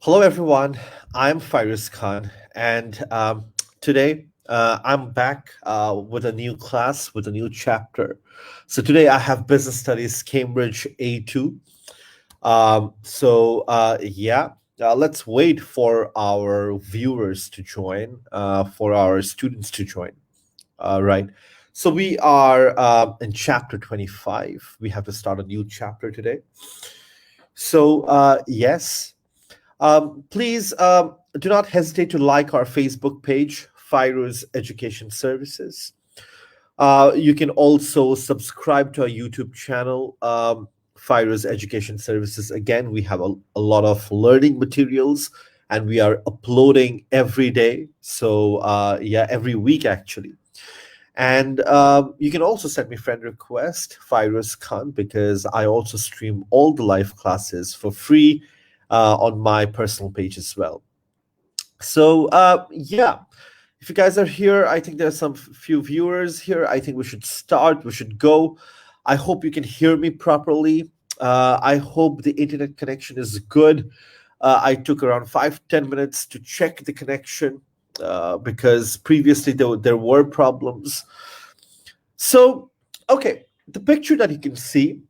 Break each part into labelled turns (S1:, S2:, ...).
S1: Hello, everyone. I'm Fyruz Khan, and today I'm back with a new class, with a new chapter. So today I have Business Studies Cambridge A2. Let's wait for our viewers to join, for our students to join. Right. So we are in chapter 25. We have to start a new chapter today. Yes. Please do not hesitate to like our Facebook page, Fyruz Education Services. You can also subscribe to our YouTube channel, Fyruz Education Services. Again, we have a lot of learning materials and we are uploading every day. Every week actually. And you can also send me friend request, Fyruz Khan, because I also stream all the live classes for free on my personal page as well. If you guys are here, I think there's some few viewers here. I think we should start. We should go. I hope you can hear me properly. I hope the internet connection is good. I took around 5-10 minutes to check the connection because previously there were problems. So, okay, the picture that you can see,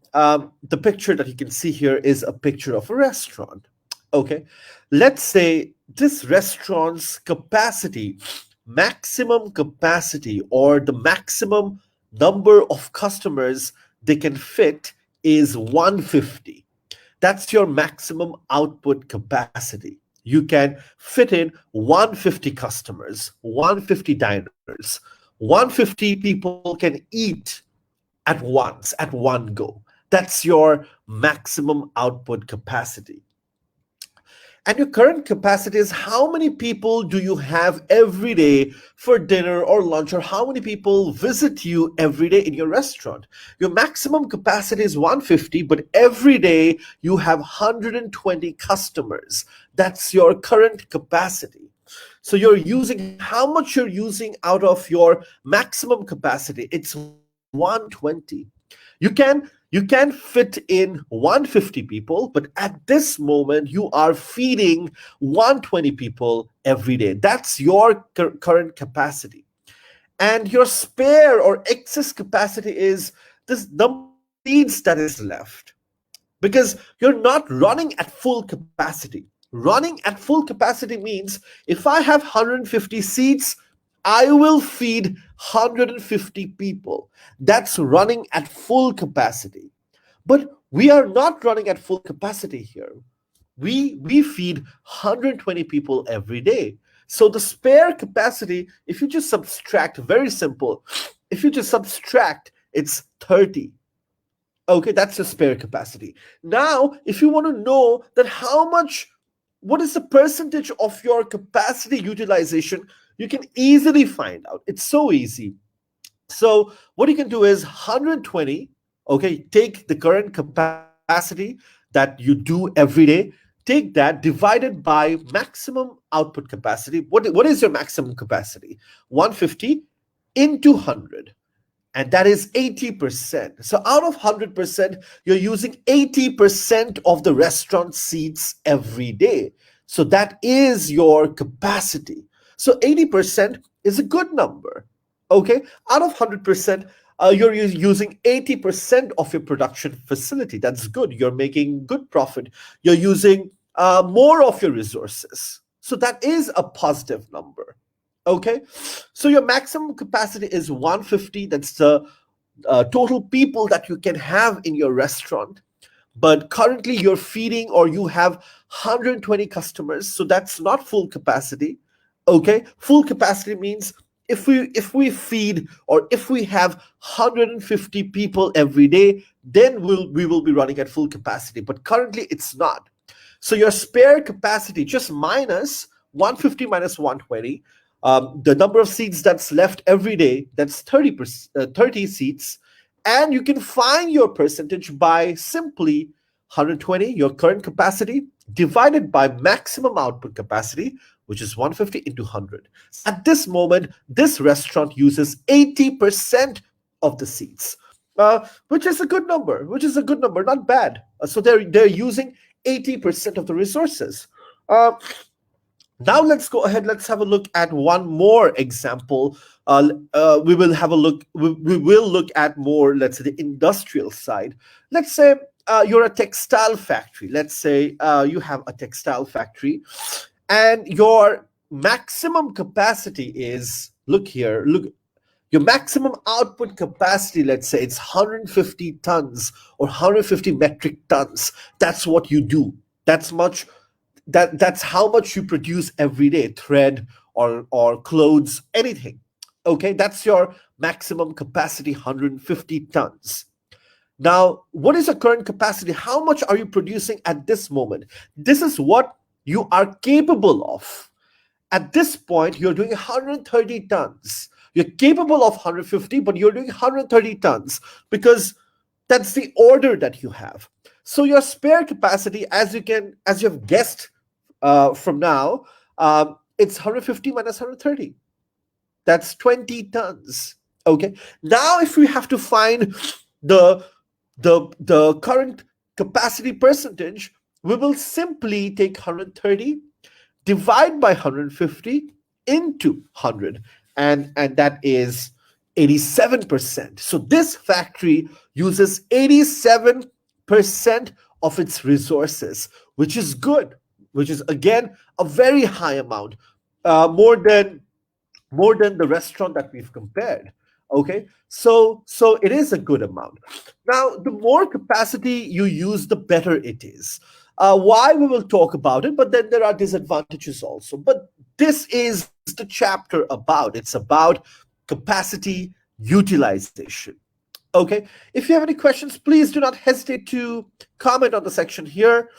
S1: here is a picture of a restaurant. Okay, let's say this restaurant's capacity, maximum capacity, or the maximum number of customers they can fit is 150. That's your maximum output capacity. You can fit in 150 customers, 150 diners, 150 people can eat at once, at one go. That's your maximum output capacity. And your current capacity is how many people do you have every day for dinner or lunch, or how many people visit you every day in your restaurant. Your maximum capacity is 150, but every day you have 120 customers. That's your current capacity. So you're using how much you're using out of your maximum capacity. It's 120. You can fit in 150 people, but at this moment you are feeding 120 people every day. That's your current capacity. And your spare or excess capacity is this number of seats that is left, because you're not running at full capacity. Running at full capacity means if I have 150 seats, I will feed 150 people. That's running at full capacity. But we are not running at full capacity here. We feed 120 people every day. So the spare capacity, if you just subtract, very simple, if you just subtract, it's 30. Okay, that's your spare capacity. Now, if you want to know that what is the percentage of your capacity utilization, you can easily find out. It's so easy. So what you can do is 120, okay, take the current capacity that you do every day, take that divided by maximum output capacity. What is your maximum capacity? 150 into 100. And that is 80%. So out of 100%, you're using 80% of the restaurant seats every day. So that is your capacity. So 80% is a good number. Okay, out of 100%, you're using 80% of your production facility. That's good. You're making good profit. You're using more of your resources. So that is a positive number. Okay, so your maximum capacity is 150. That's the total people that you can have in your restaurant. But currently you're feeding, or you have 120 customers, so that's not full capacity. Okay, full capacity means if we feed, or if we have 150 people every day, then we will be running at full capacity. But currently it's not. So your spare capacity, just minus 150 minus 120, the number of seats that's left every day, that's 30 seats. And you can find your percentage by simply 120, your current capacity, divided by maximum output capacity, which is 150 into 100. At this moment, this restaurant uses 80% of the seats, which is a good number, not bad. So they're using 80% of the resources. Uh, Now let's go ahead. Let's have a look at one more example. We will have a look. We will look at more. Let's say the industrial side. Let's say you're a textile factory. Let's say you have a textile factory, and your maximum capacity is, look here. Look, your maximum output capacity. Let's say it's 150 tons or 150 metric tons. That's what you do. That's much that's how much you produce every day, thread or clothes, anything. Okay, that's your maximum capacity, 150 tons. Now what is your current capacity? How much are you producing at this moment? This is what you are capable of. At this point you're doing 130 tons. You're capable of 150, but you're doing 130 tons because that's the order that you have. So your spare capacity, as you have guessed from now, it's 150 minus 130. That's 20 tons. Okay. Now, if we have to find the the current capacity percentage, we will simply take 130, divide by 150 into 100, and that is 87%. So this factory uses 87% of its resources, which is good, which is again a very high amount, more than the restaurant that we've compared. Okay, so it is a good amount. Now the more capacity you use, the better it is. Why, we will talk about it, but then there are disadvantages also. But this is the chapter about, it's about capacity utilization. Okay, if you have any questions, please do not hesitate to comment on the section here.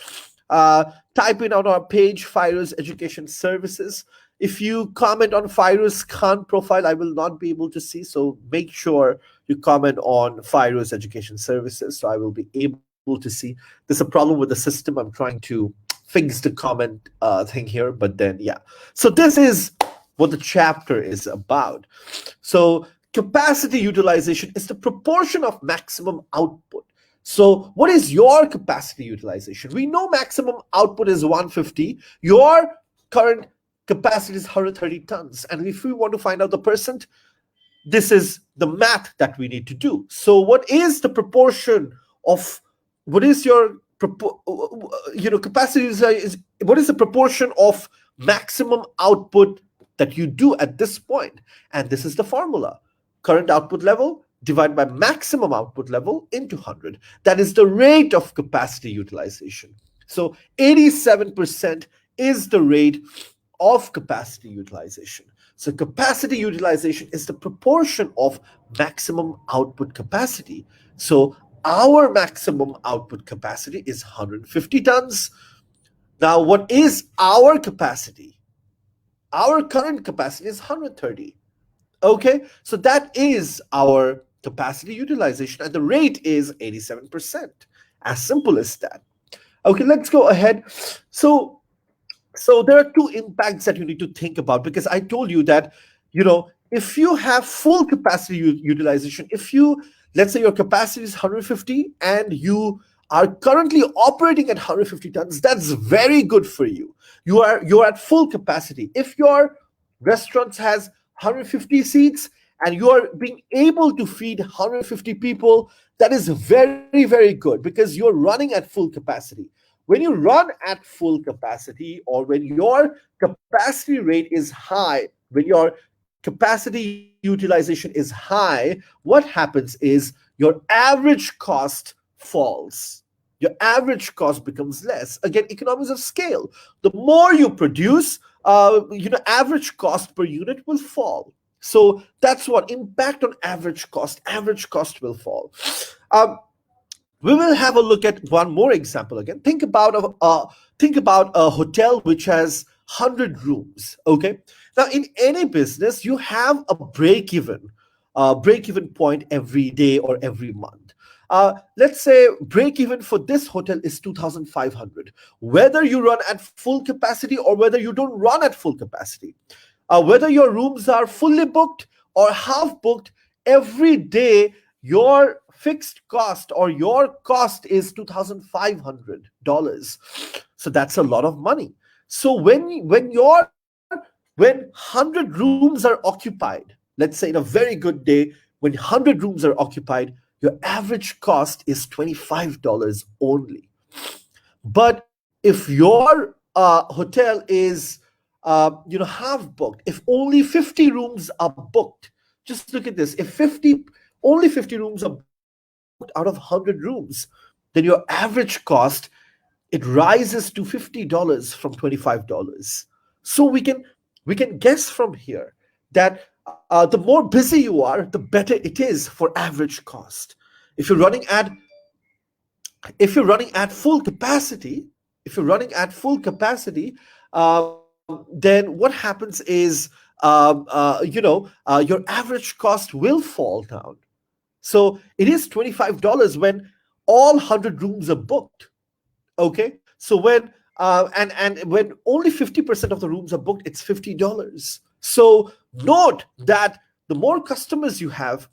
S1: Type in on our page, Fyruz Education Services. If you comment on Fyruz Khan profile, I will not be able to see. So make sure you comment on Fyruz Education Services, so I will be able to see. There's a problem with the system. I'm trying to fix the comment thing here, but then yeah. So this is what the chapter is about. So capacity utilization is the proportion of maximum output. So what is your capacity utilization? We know maximum output is 150. Your current capacity is 130 tons. And if we want to find out the percent, this is the math that we need to do. So what is the proportion of, what is your capacity is, what is the proportion of maximum output that you do at this point? And this is the formula: current output level divided by maximum output level into 100. That is the rate of capacity utilization. So 87% is the rate of capacity utilization. So capacity utilization is the proportion of maximum output capacity. So our maximum output capacity is 150 tons. Now, what is our capacity? Our current capacity is 130. Okay, so that is our capacity utilization, and the rate is 87%. As simple as that. Okay, let's go ahead. So there are two impacts that you need to think about, because I told you that, if you have full capacity utilization, if you, let's say your capacity is 150 and you are currently operating at 150 tons, that's very good for you. You're at full capacity. If your restaurant has 150 seats and you are being able to feed 150 people, that is very, very good, because you're running at full capacity. When you run at full capacity, or when your capacity rate is high, when your capacity utilization is high, what happens is your average cost falls. Your average cost becomes less. Again, economies of scale. The more you produce, average cost per unit will fall. So that's what impact on average cost. Average cost will fall. Um, we will have a look at one more example again. Think about a hotel which has 100 rooms. Okay. Now, in any business, you have a break even point every day or every month. Let's say break even for this hotel is 2,500. Whether you run at full capacity or whether you don't run at full capacity, whether your rooms are fully booked or half booked, every day your fixed cost or your cost is $2,500. So that's a lot of money. So when 100 rooms are occupied, let's say in a very good day, when 100 rooms are occupied, your average cost is $25 only. But if your hotel is half booked, if only 50 rooms are booked, just look at this. If 50 only 50 rooms are booked out of 100 rooms, then your average cost, it rises to $50 from $25. So we can guess from here that the more busy you are, the better it is for average cost. If you're running at if you're running at full capacity, if you're running at full capacity, then what happens is your average cost will fall down. So it is $25 when all 100 rooms are booked. Okay, so when when only 50% of the rooms are booked, it's $50. So note that the more customers you have,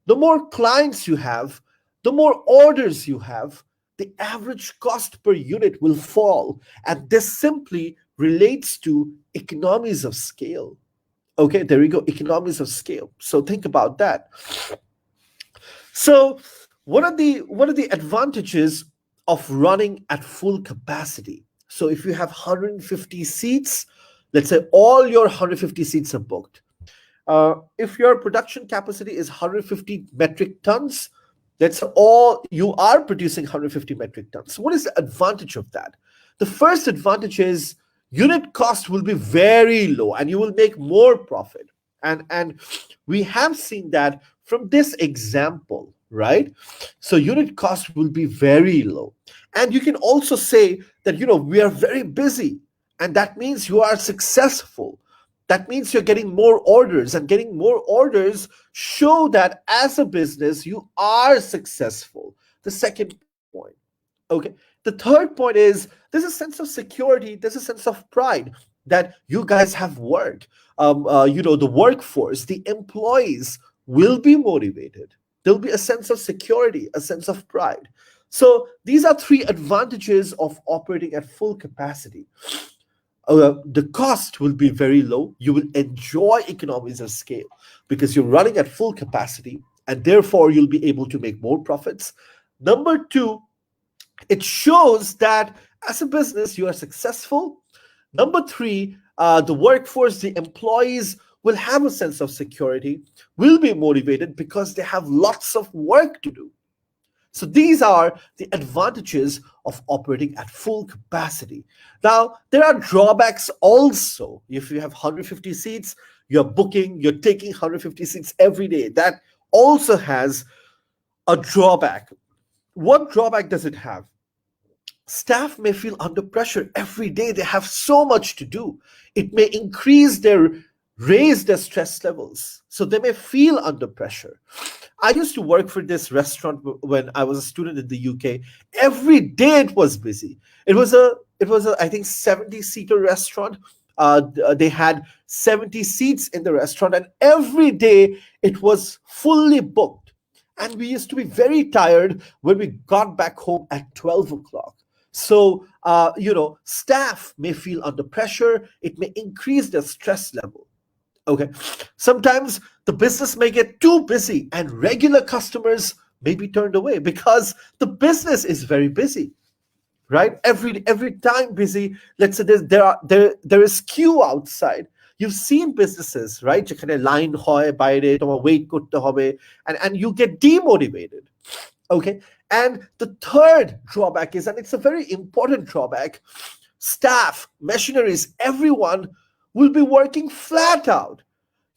S1: the more clients you have, the more orders you have, the average cost per unit will fall. And this simply relates to economies of scale. Okay, there you go, economies of scale. So think about that. So, what are the advantages of running at full capacity? So, if you have 150 seats, let's say all your 150 seats are booked. If your production capacity is 150 metric tons, that's all you are producing 150 metric tons. So what is the advantage of that? The first advantage is unit cost will be very low and you will make more profit. And we have seen that from this example, right? So unit cost will be very low. And you can also say that we are very busy, and that means you are successful. That means you're getting more orders, and getting more orders show that as a business you are successful. The second point. Okay. The third point is there's a sense of security, there's a sense of pride that you guys have work. The workforce, the employees will be motivated. There'll be a sense of security, a sense of pride. So these are three advantages of operating at full capacity. The cost will be very low. You will enjoy economies of scale because you're running at full capacity, and therefore you'll be able to make more profits. Number two, it shows that as a business you are successful. Number three, the workforce, the employees will have a sense of security, will be motivated because they have lots of work to do. So these are the advantages of operating at full capacity. Now, there are drawbacks also. If you have 150 seats, you're taking 150 seats every day. That also has a drawback. What drawback does it have? Staff may feel under pressure every day. They have so much to do. It may raise their stress levels. So they may feel under pressure. I used to work for this restaurant when I was a student in the UK. Every day it was busy. It was a I think 70-seater restaurant. They had 70 seats in the restaurant, and every day it was fully booked. And we used to be very tired when we got back home at 12 o'clock. So, staff may feel under pressure. It may increase their stress level. Okay. Sometimes the business may get too busy and regular customers may be turned away because the business is very busy, right? Every time busy. Let's say there is queue outside. You've seen businesses, right? যেখানে line হয় বাইরে, তোমার wait করতে হবে, and you get demotivated. Okay. And the third drawback is, and it's a very important drawback, staff, machineries, everyone will be working flat out.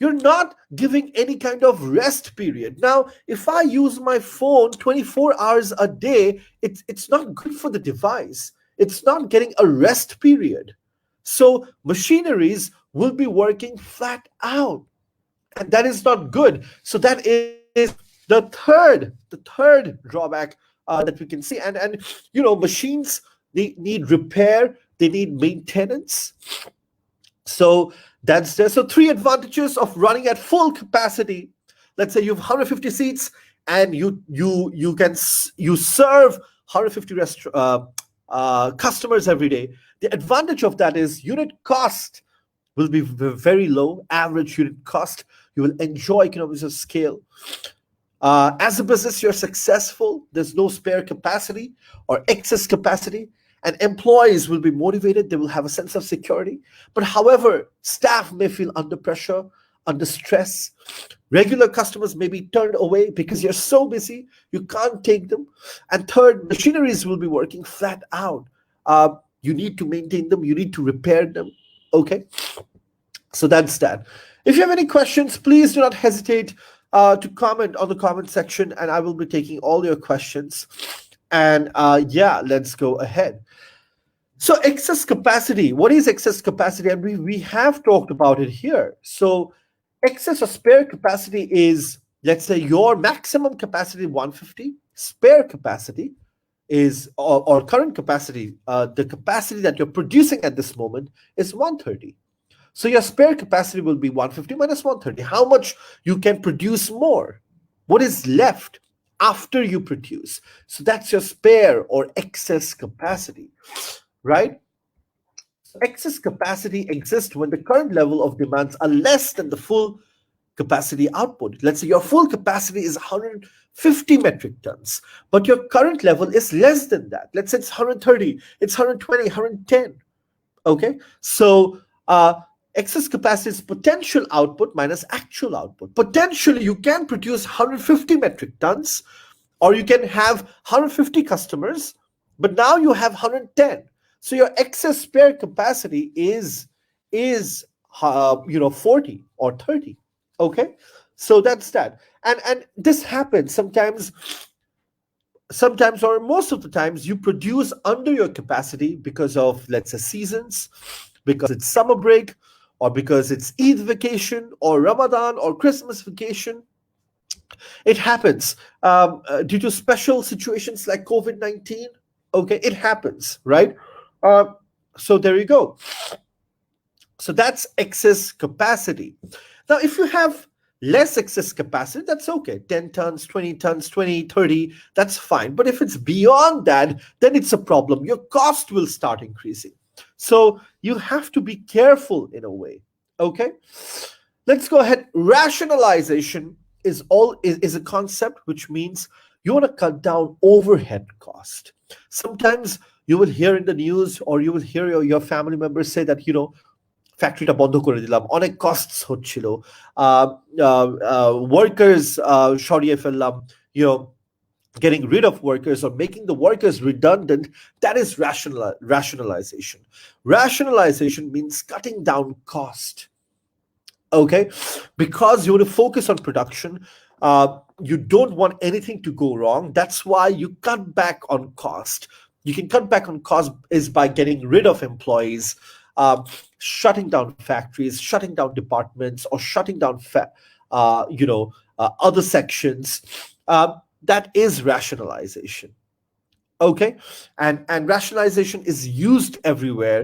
S1: You're not giving any kind of rest period. Now, if I use my phone 24 hours a day, it's not good for the device. It's not getting a rest period. So machineries will be working flat out. And that is not good. So that is the third drawback that we can see. And machines, they need repair, they need maintenance. So that's there. So three advantages of running at full capacity. Let's say you have 150 seats and you serve 150 customers every day. The advantage of that is unit cost will be very low, average unit cost. You will enjoy economies of scale. As a business, you're successful. There's no spare capacity or excess capacity, and employees will be motivated. They will have a sense of security. But however, staff may feel under pressure, under stress. Regular customers may be turned away because you're so busy, you can't take them. And third, machineries will be working flat out. You need to maintain them, you need to repair them. Okay, so that's that. If you have any questions, please do not hesitate to comment on the comment section, and I will be taking all your questions. And yeah, let's go ahead. So excess capacity, what is excess capacity? And we have talked about it here. So excess or spare capacity is, let's say your maximum capacity 150, spare capacity is, or current capacity, the capacity that you're producing at this moment is 130. So your spare capacity will be 150 minus 130. How much you can produce more? What is left after you produce? So that's your spare or excess capacity, right? Excess capacity exists when the current level of demands are less than the full capacity output. Let's say your full capacity is 150 metric tons, but your current level is less than that. Let's say it's 130, it's 120, 110. Okay, so excess capacity is potential output minus actual output. Potentially, you can produce 150 metric tons, or you can have 150 customers, but now you have 110. So your excess spare capacity is 40 or 30. Okay, so that's that. And this happens sometimes or most of the times you produce under your capacity because of, let's say, seasons, because it's summer break, or because it's Eid vacation or Ramadan or Christmas vacation. It happens due to special situations like COVID-19. Okay, it happens, right? So there you go. So that's excess capacity. Now, if you have less excess capacity, that's okay. 10 tons, 20 tons, 20, 30, that's fine. But if it's beyond that, then it's a problem. Your cost will start increasing. So you have to be careful in a way. Okay, let's go ahead. Rationalization is a concept which means you want to cut down overhead cost. Sometimes you will hear in the news, or you will hear your family members say that, ফ্যাক্টরিটা বন্ধ করে দিলাম, অনেক costs হচ্ছিল, workers সরিয়ে ফেললাম, getting rid of workers or making the workers redundant. That is rationalization. Rationalization means cutting down cost. Okay, because you want to focus on production, you don't want anything to go wrong. That's why you cut back on cost. You can cut back on cost is by getting rid of employees, shutting down factories, shutting down departments, or shutting down other sections. That is rationalization. Okay, and rationalization is used everywhere.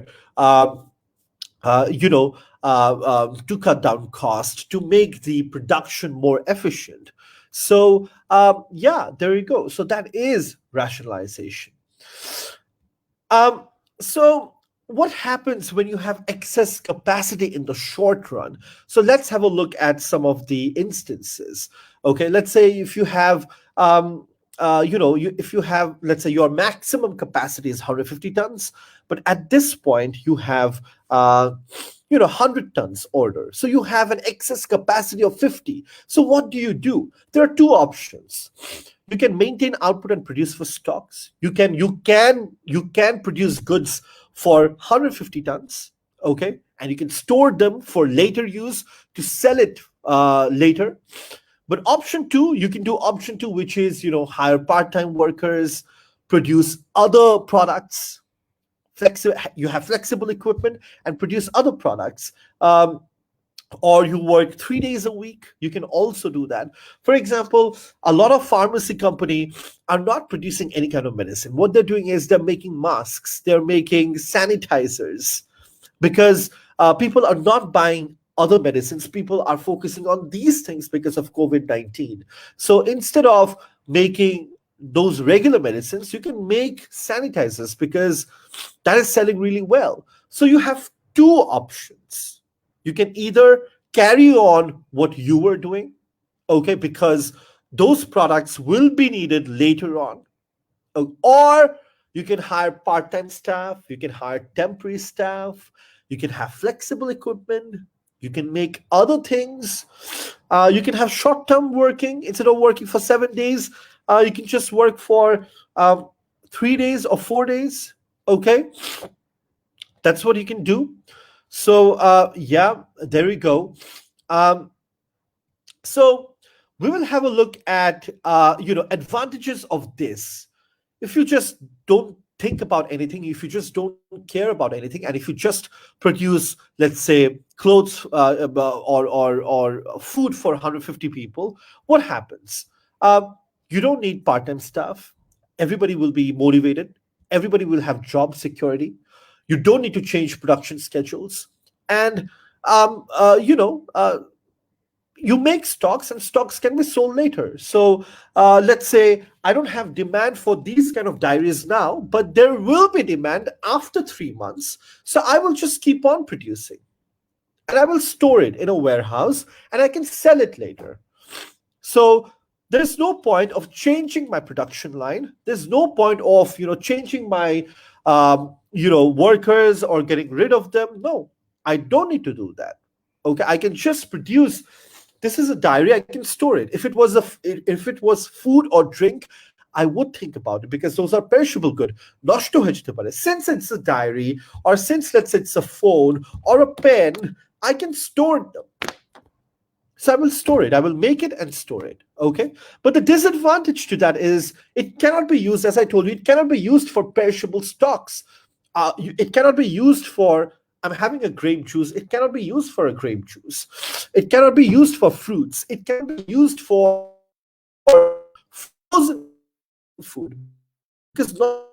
S1: To cut down cost, to make the production more efficient. So yeah, there you go. So that is rationalization. So what happens when you have excess capacity in the short run? So let's have a look at some of the instances. Okay, let's say if you have if you have, let's say your maximum capacity is 150 tons, but at this point you have 100 tons order. So you have an excess capacity of 50. So what do? There are two options. You can maintain output and produce for stocks. You can produce goods for 150 tons, okay, and you can store them for later use to sell it later. But option two, you can do option two, which is, hire part-time workers, produce other products. You have flexible equipment and produce other products. Or you work 3 days a week. You can also do that. For example, a lot of pharmacy companies are not producing any kind of medicine. What they're doing is they're making masks, they're making sanitizers, because people are not buying other medicines. People are focusing on these things because of COVID-19. So instead of making those regular medicines, you can make sanitizers because that is selling really well. So you have two options. You can either carry on what you were doing, okay, because those products will be needed later on. Or you can hire part-time staff, you can hire temporary staff, you can have flexible equipment, you can make other things. You can have short-term working. Instead of working for 7 days, you can just work for 3 days or 4 days. Okay, that's what you can do. So yeah, there we go. Um, so we will have a look at advantages of this. If you just don't think about anything, if you just don't care about anything, and if you just produce, let's say, clothes or food for 150 people, what happens? You don't need part-time staff. Everybody will be motivated. Everybody will have job security. You don't need to change production schedules, and you make stocks and stocks can be sold later. So let's say I don't have demand for these kind of diaries now, but there will be demand after 3 months. So I will just keep on producing and I will store it in a warehouse and I can sell it later. So there's no point of changing my production line. There's no point of changing my workers or getting rid of them. No, I don't need to do that. Okay, I can just produce. This is a diary. I can store it. If it was food or drink, I would think about it because those are perishable good. নষ্ট হয়ে যেতে পারে. Since it's a diary, or since let's say it's a phone or a pen, I can store them. So I will store it. I will make it and store it. Okay. But the disadvantage to that is it cannot be used, as I told you, it cannot be used for perishable stocks. It cannot be used for, I'm having a grape juice. It cannot be used for a grape juice. It cannot be used for fruits. It can be used for frozen food because not.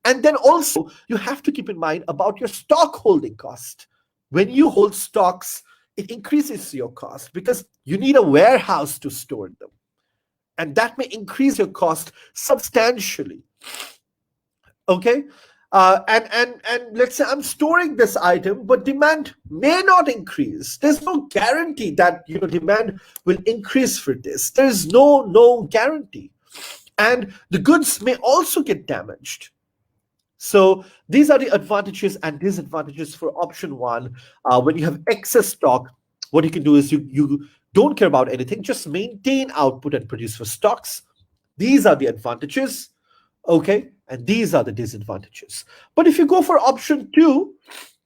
S1: And then also you have to keep in mind about your stock holding cost. When you hold stocks, it increases your cost because you need a warehouse to store them. And that may increase your cost substantially. Okay. And let's say I'm storing this item, but demand may not increase. There's no guarantee that demand will increase for this. There's no guarantee. And the goods may also get damaged. So these are the advantages and disadvantages for option one. When you have excess stock, what you can do is you don't care about anything, just maintain output and produce for stocks. These are the advantages. Okay, and these are the disadvantages. But if you go for option two,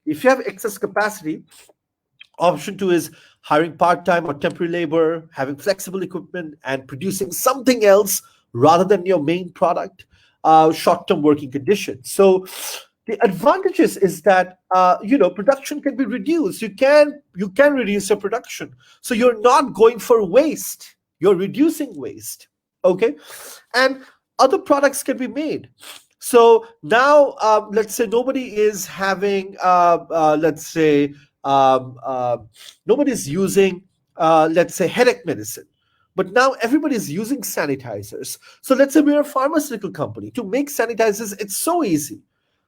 S1: if you have excess capacity, option two is hiring part-time or temporary labor, having flexible equipment, and producing something else rather than your main product, short-term working conditions. So the advantages is that production can be reduced. You can reduce your production, so you're not going for waste. You're reducing waste. Okay, and other products can be made. So now, let's say nobody is having, let's say, nobody's using, let's say, headache medicine. But now everybody's using sanitizers. So let's say we're a pharmaceutical company. To make sanitizers, it's so easy.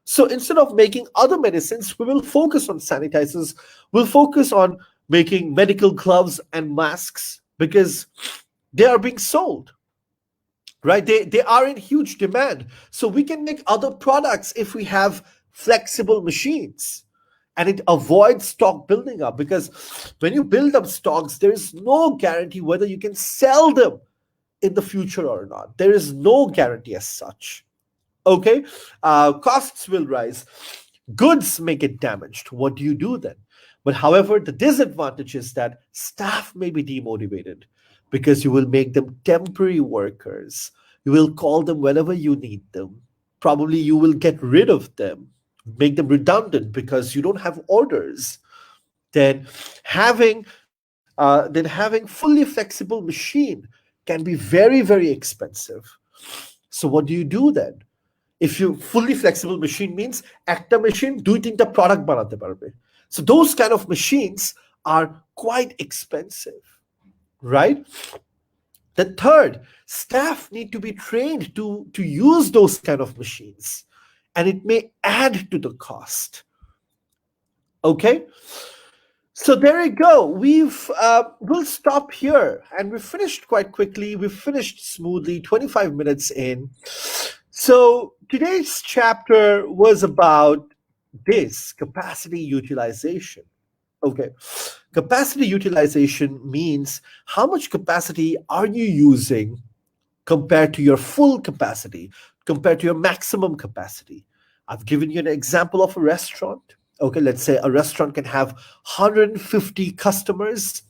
S1: So instead of making other medicines, we will focus on sanitizers. We'll focus on making medical gloves and masks because they are being sold. Right, they are in huge demand. So we can make other products if we have flexible machines, and it avoids stock building up, because when you build up stocks, there is no guarantee whether you can sell them in the future or not. There is no guarantee as such. Okay, costs will rise, goods may get damaged. What do you do then? But however, the disadvantage is that staff may be demotivated because you will make them temporary workers. You will call them whenever you need them. Probably you will get rid of them, make them redundant because you don't have orders. Then having fully flexible machine can be very, very expensive. So what do you do then? If you fully flexible machine means একটা machine দুই তিনটা product বানাতে পারবে. So those kind of machines are quite expensive, right? Then third, staff need to be trained to use those kind of machines, and it may add to the cost. Okay, so there you go. We'll stop here, and we've finished quite quickly. We've finished smoothly, 25 minutes in. So today's chapter was about this capacity utilization. Okay, capacity utilization means how much capacity are you using compared to your full capacity, compared to your maximum capacity. I've given you an example of a restaurant. Okay, let's say a restaurant can have 150 customers.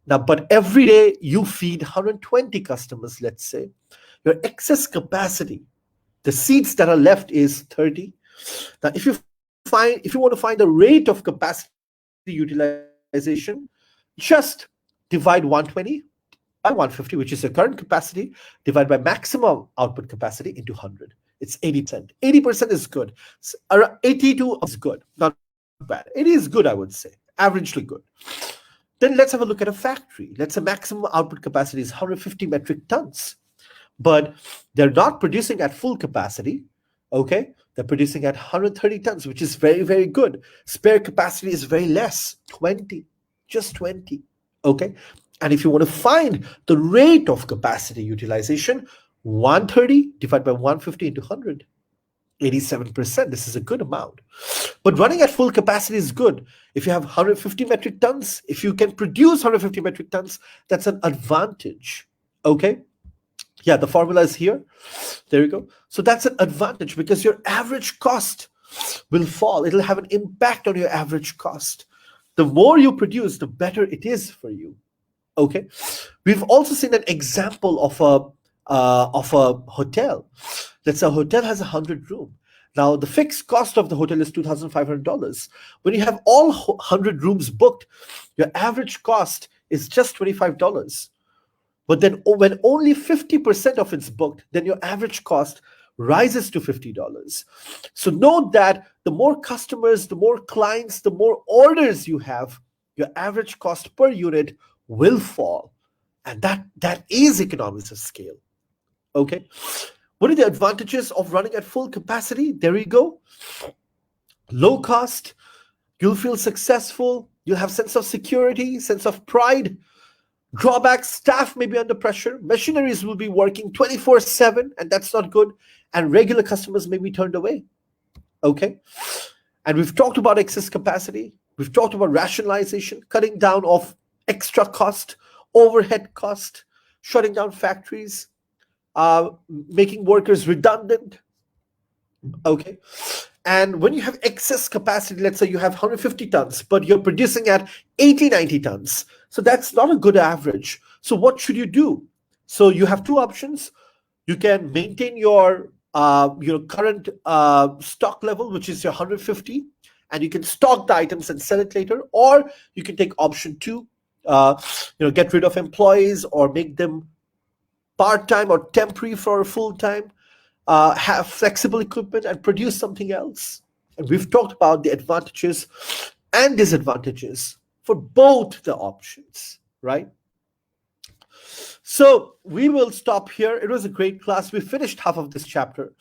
S1: Now, but every day you feed 120 customers, let's say. Your excess capacity, the seats that are left is 30. Now, if you want to find the rate of capacity utilization, just divide 120 by 150, which is your current capacity, divided by maximum output capacity into 100. It's 80%. 80% is good. 80 to is good, not bad. 80 is good, I would say, averagely good. Then let's have a look at a factory. Let's say maximum output capacity is 150 metric tons, but they're not producing at full capacity. Okay, they're producing at 130 tons, which is very, very good. Spare capacity is very less, 20, just 20. Okay, and if you want to find the rate of capacity utilization, 130 divided by 150 into 100, 87%. This is a good amount. But running at full capacity is good. If you have 150 metric tons, if you can produce 150 metric tons, that's an advantage. Okay, yeah, the formula is here. There you go. So that's an advantage because your average cost will fall. It'll have an impact on your average cost. The more you produce, the better it is for you. Okay. We've also seen an example of a hotel. Let's say a hotel has 100 rooms. Now the fixed cost of the hotel is $2,500. When you have all 100 rooms booked, your average cost is just $25. But then when only 50% of it's booked, then your average cost rises to $50. So note that the more customers, the more clients, the more orders you have, your average cost per unit will fall. And that is economies of scale. Okay. What are the advantages of running at full capacity? There you go. Low cost, you'll feel successful, you'll have sense of security, sense of pride. Drawbacks, staff may be under pressure, machineries will be working 24/7, and that's not good, and regular customers may be turned away. Okay, and we've talked about excess capacity, we've talked about rationalization, cutting down of extra cost, overhead cost, shutting down factories, making workers redundant. Okay, and when you have excess capacity, let's say you have 150 tons, but you're producing at 80, 90 tons. So that's not a good average. So what should you do? So you have two options. You can maintain your current stock level, which is your 150, and you can stock the items and sell it later, or you can take option two, get rid of employees or make them part-time or temporary for full-time. Have flexible equipment and produce something else. And we've talked about the advantages and disadvantages for both the options, right? So we will stop here. It was a great class. We finished half of this chapter.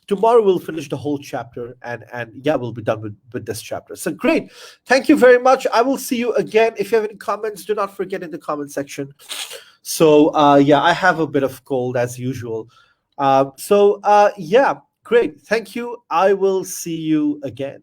S1: Tomorrow we'll finish the whole chapter, and yeah, we'll be done with this chapter. So great. Thank you very much. I will see you again. If you have any comments, do not forget in the comment section. So yeah, I have a bit of cold as usual. Yeah, great. Thank you. I will see you again.